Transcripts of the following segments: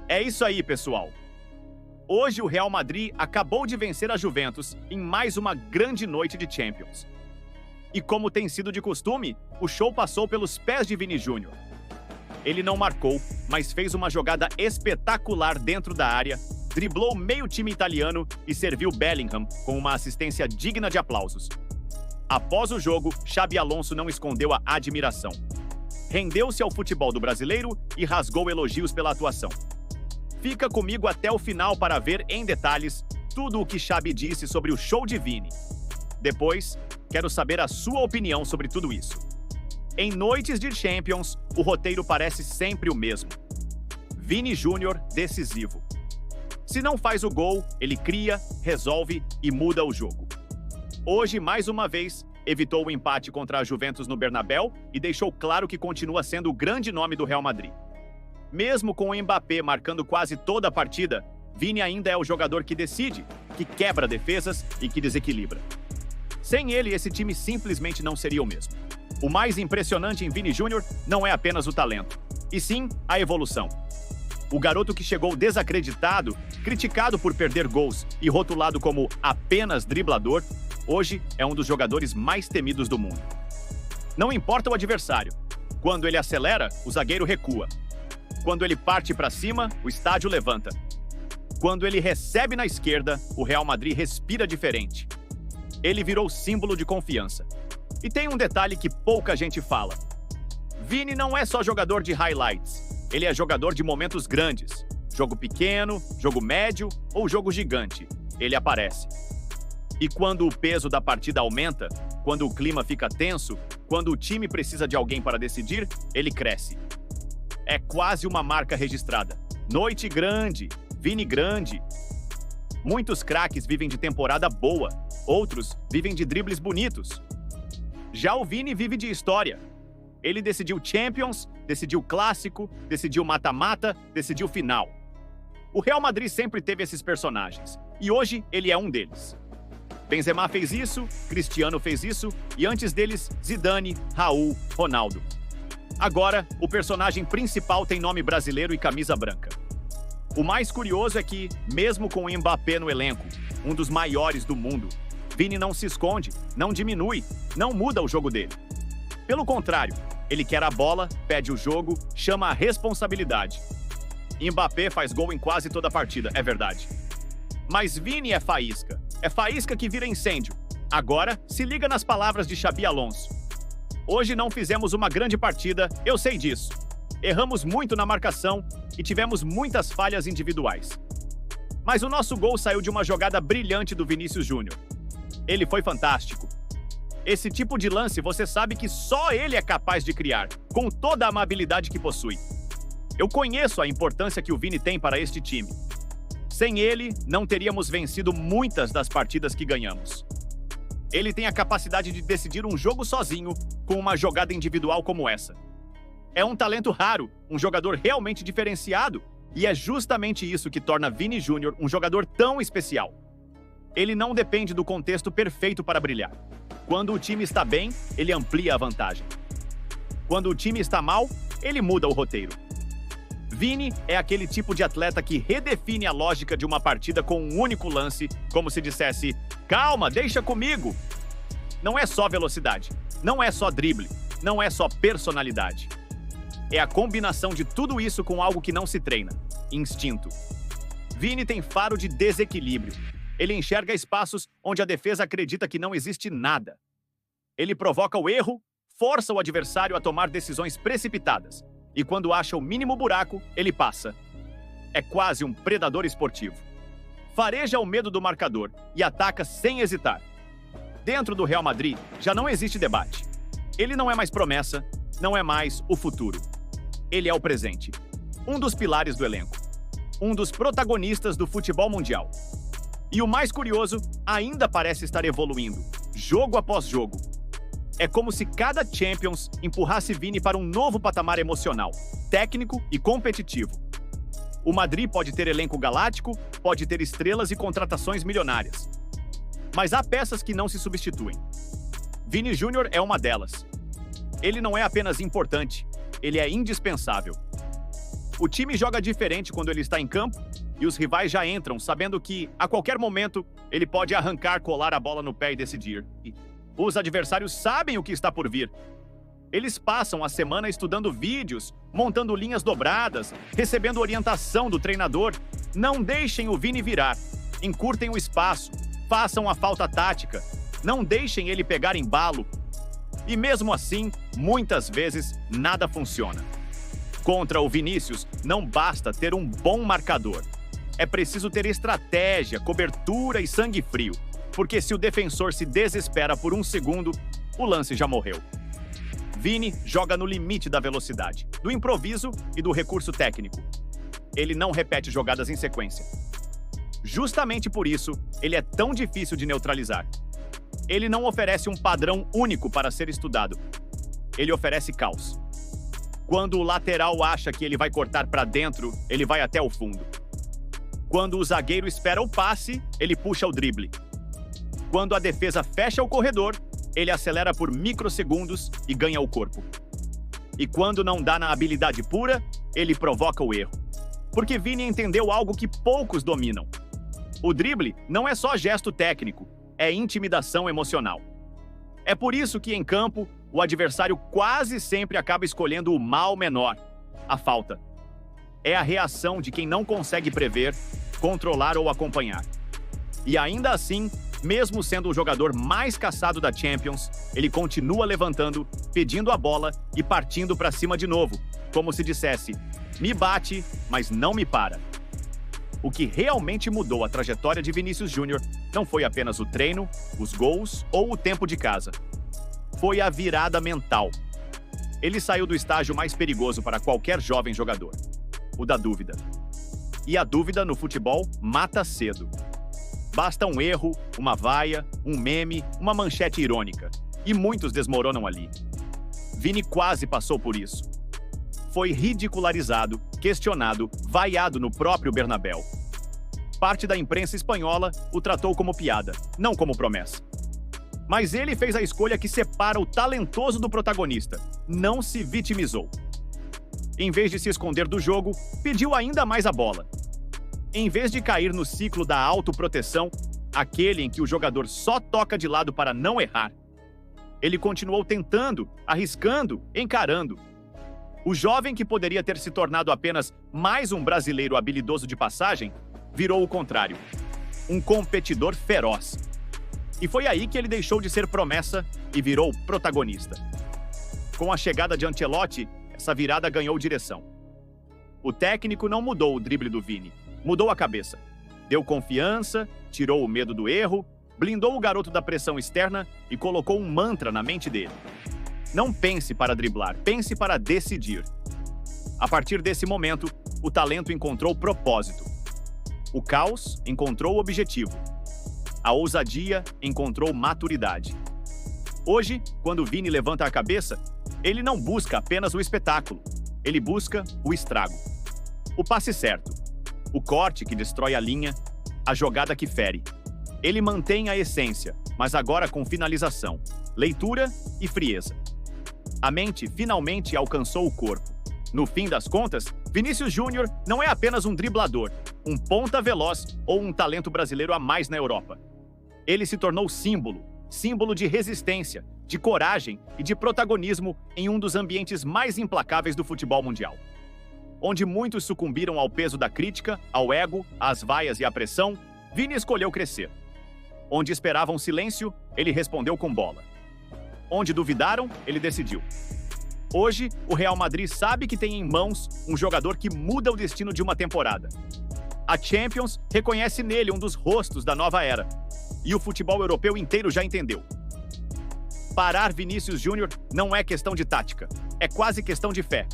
É isso aí, pessoal. Hoje o Real Madrid acabou de vencer a Juventus em mais uma grande noite de Champions. E como tem sido de costume, o show passou pelos pés de Vini Júnior. Ele não marcou, mas fez uma jogada espetacular dentro da área, driblou meio time italiano e serviu Bellingham com uma assistência digna de aplausos. Após o jogo, Xabi Alonso não escondeu a admiração. Rendeu-se ao futebol do brasileiro e rasgou elogios pela atuação. Fica comigo até o final para ver em detalhes tudo o que Xabi disse sobre o show de Vini. Depois, quero saber a sua opinião sobre tudo isso. Em noites de Champions, o roteiro parece sempre o mesmo. Vini Júnior decisivo. Se não faz o gol, ele cria, resolve e muda o jogo. Hoje, mais uma vez, evitou o empate contra a Juventus no Bernabéu e deixou claro que continua sendo o grande nome do Real Madrid. Mesmo com o Mbappé marcando quase toda a partida, Vini ainda é o jogador que decide, que quebra defesas e que desequilibra. Sem ele, esse time simplesmente não seria o mesmo. O mais impressionante em Vini Júnior não é apenas o talento, e sim a evolução. O garoto que chegou desacreditado, criticado por perder gols e rotulado como apenas driblador, hoje é um dos jogadores mais temidos do mundo. Não importa o adversário. Quando ele acelera, o zagueiro recua. Quando ele parte para cima, o estádio levanta. Quando ele recebe na esquerda, o Real Madrid respira diferente. Ele virou símbolo de confiança. E tem um detalhe que pouca gente fala. Vini não é só jogador de highlights. Ele é jogador de momentos grandes. Jogo pequeno, jogo médio ou jogo gigante. Ele aparece. E quando o peso da partida aumenta, quando o clima fica tenso, quando o time precisa de alguém para decidir, ele cresce. É quase uma marca registrada. Noite grande, Vini grande. Muitos craques vivem de temporada boa, outros vivem de dribles bonitos. Já o Vini vive de história. Ele decidiu Champions, decidiu Clássico, decidiu mata-mata, decidiu final. O Real Madrid sempre teve esses personagens, e hoje ele é um deles. Benzema fez isso, Cristiano fez isso, e antes deles, Zidane, Raul, Ronaldo. Agora, o personagem principal tem nome brasileiro e camisa branca. O mais curioso é que, mesmo com o Mbappé no elenco, um dos maiores do mundo, Vini não se esconde, não diminui, não muda o jogo dele. Pelo contrário, ele quer a bola, pede o jogo, chama a responsabilidade. Mbappé faz gol em quase toda a partida, é verdade. Mas Vini é faísca que vira incêndio. Agora, se liga nas palavras de Xabi Alonso. Hoje não fizemos uma grande partida, eu sei disso. Erramos muito na marcação e tivemos muitas falhas individuais. Mas o nosso gol saiu de uma jogada brilhante do Vinícius Júnior. Ele foi fantástico. Esse tipo de lance você sabe que só ele é capaz de criar, com toda a amabilidade que possui. Eu conheço a importância que o Vini tem para este time. Sem ele, não teríamos vencido muitas das partidas que ganhamos. Ele tem a capacidade de decidir um jogo sozinho com uma jogada individual como essa. É um talento raro, um jogador realmente diferenciado, e é justamente isso que torna Vini Júnior um jogador tão especial. Ele não depende do contexto perfeito para brilhar. Quando o time está bem, ele amplia a vantagem. Quando o time está mal, ele muda o roteiro. Vini é aquele tipo de atleta que redefine a lógica de uma partida com um único lance, como se dissesse, calma, deixa comigo. Não é só velocidade, não é só drible, não é só personalidade. É a combinação de tudo isso com algo que não se treina, instinto. Vini tem faro de desequilíbrio. Ele enxerga espaços onde a defesa acredita que não existe nada. Ele provoca o erro, força o adversário a tomar decisões precipitadas. E quando acha o mínimo buraco, ele passa. É quase um predador esportivo. Fareja o medo do marcador e ataca sem hesitar. Dentro do Real Madrid, já não existe debate. Ele não é mais promessa, não é mais o futuro. Ele é o presente. Um dos pilares do elenco. Um dos protagonistas do futebol mundial. E o mais curioso, ainda parece estar evoluindo, jogo após jogo. É como se cada Champions empurrasse Vini para um novo patamar emocional, técnico e competitivo. O Madrid pode ter elenco galáctico, pode ter estrelas e contratações milionárias. Mas há peças que não se substituem. Vini Júnior é uma delas. Ele não é apenas importante, ele é indispensável. O time joga diferente quando ele está em campo e os rivais já entram sabendo que, a qualquer momento, ele pode arrancar, colar a bola no pé e decidir. Os adversários sabem o que está por vir. Eles passam a semana estudando vídeos, montando linhas dobradas, recebendo orientação do treinador. Não deixem o Vini virar. Encurtem o espaço. Façam a falta tática. Não deixem ele pegar embalo. E mesmo assim, muitas vezes, nada funciona. Contra o Vinícius, não basta ter um bom marcador. É preciso ter estratégia, cobertura e sangue frio. Porque se o defensor se desespera por um segundo, o lance já morreu. Vini joga no limite da velocidade, do improviso e do recurso técnico. Ele não repete jogadas em sequência. Justamente por isso, ele é tão difícil de neutralizar. Ele não oferece um padrão único para ser estudado. Ele oferece caos. Quando o lateral acha que ele vai cortar para dentro, ele vai até o fundo. Quando o zagueiro espera o passe, ele puxa o drible. Quando a defesa fecha o corredor, ele acelera por microsegundos e ganha o corpo. E quando não dá na habilidade pura, ele provoca o erro. Porque Vini entendeu algo que poucos dominam. O drible não é só gesto técnico, é intimidação emocional. É por isso que, em campo, o adversário quase sempre acaba escolhendo o mal menor, a falta. É a reação de quem não consegue prever, controlar ou acompanhar. E ainda assim, mesmo sendo o jogador mais caçado da Champions, ele continua levantando, pedindo a bola e partindo para cima de novo, como se dissesse: me bate, mas não me para. O que realmente mudou a trajetória de Vinícius Júnior não foi apenas o treino, os gols ou o tempo de casa. Foi a virada mental. Ele saiu do estágio mais perigoso para qualquer jovem jogador, o da dúvida. E a dúvida no futebol mata cedo. Basta um erro, uma vaia, um meme, uma manchete irônica. E muitos desmoronam ali. Vini quase passou por isso. Foi ridicularizado, questionado, vaiado no próprio Bernabéu. Parte da imprensa espanhola o tratou como piada, não como promessa. Mas ele fez a escolha que separa o talentoso do protagonista. Não se vitimizou. Em vez de se esconder do jogo, pediu ainda mais a bola. Em vez de cair no ciclo da autoproteção, aquele em que o jogador só toca de lado para não errar, ele continuou tentando, arriscando, encarando. O jovem que poderia ter se tornado apenas mais um brasileiro habilidoso de passagem, virou o contrário. Um competidor feroz. E foi aí que ele deixou de ser promessa e virou protagonista. Com a chegada de Ancelotti, essa virada ganhou direção. O técnico não mudou o drible do Vini, mudou a cabeça. Deu confiança, tirou o medo do erro, blindou o garoto da pressão externa e colocou um mantra na mente dele. Não pense para driblar, pense para decidir. A partir desse momento, o talento encontrou propósito. O caos encontrou objetivo. A ousadia encontrou maturidade. Hoje, quando Vini levanta a cabeça, ele não busca apenas o espetáculo. Ele busca o estrago. O passe certo. O corte que destrói a linha. A jogada que fere. Ele mantém a essência, mas agora com finalização, leitura e frieza. A mente finalmente alcançou o corpo. No fim das contas, Vinícius Júnior não é apenas um driblador, um ponta veloz ou um talento brasileiro a mais na Europa. Ele se tornou símbolo, símbolo de resistência, de coragem e de protagonismo em um dos ambientes mais implacáveis do futebol mundial. Onde muitos sucumbiram ao peso da crítica, ao ego, às vaias e à pressão, Vini escolheu crescer. Onde esperavam silêncio, ele respondeu com bola. Onde duvidaram, ele decidiu. Hoje, o Real Madrid sabe que tem em mãos um jogador que muda o destino de uma temporada. A Champions reconhece nele um dos rostos da nova era. E o futebol europeu inteiro já entendeu. Parar Vinícius Júnior não é questão de tática, é quase questão de fé.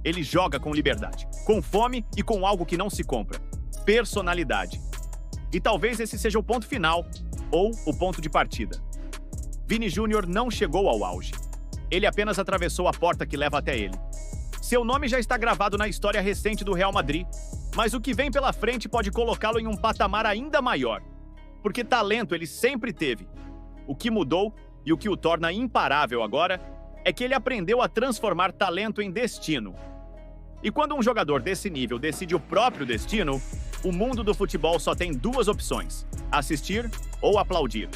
Ele joga com liberdade, com fome e com algo que não se compra: personalidade. E talvez esse seja o ponto final, ou o ponto de partida. Vini Júnior não chegou ao auge. Ele apenas atravessou a porta que leva até ele. Seu nome já está gravado na história recente do Real Madrid, mas o que vem pela frente pode colocá-lo em um patamar ainda maior. Porque talento ele sempre teve. O que mudou e o que o torna imparável agora é que ele aprendeu a transformar talento em destino. E quando um jogador desse nível decide o próprio destino, o mundo do futebol só tem duas opções: assistir ou aplaudir.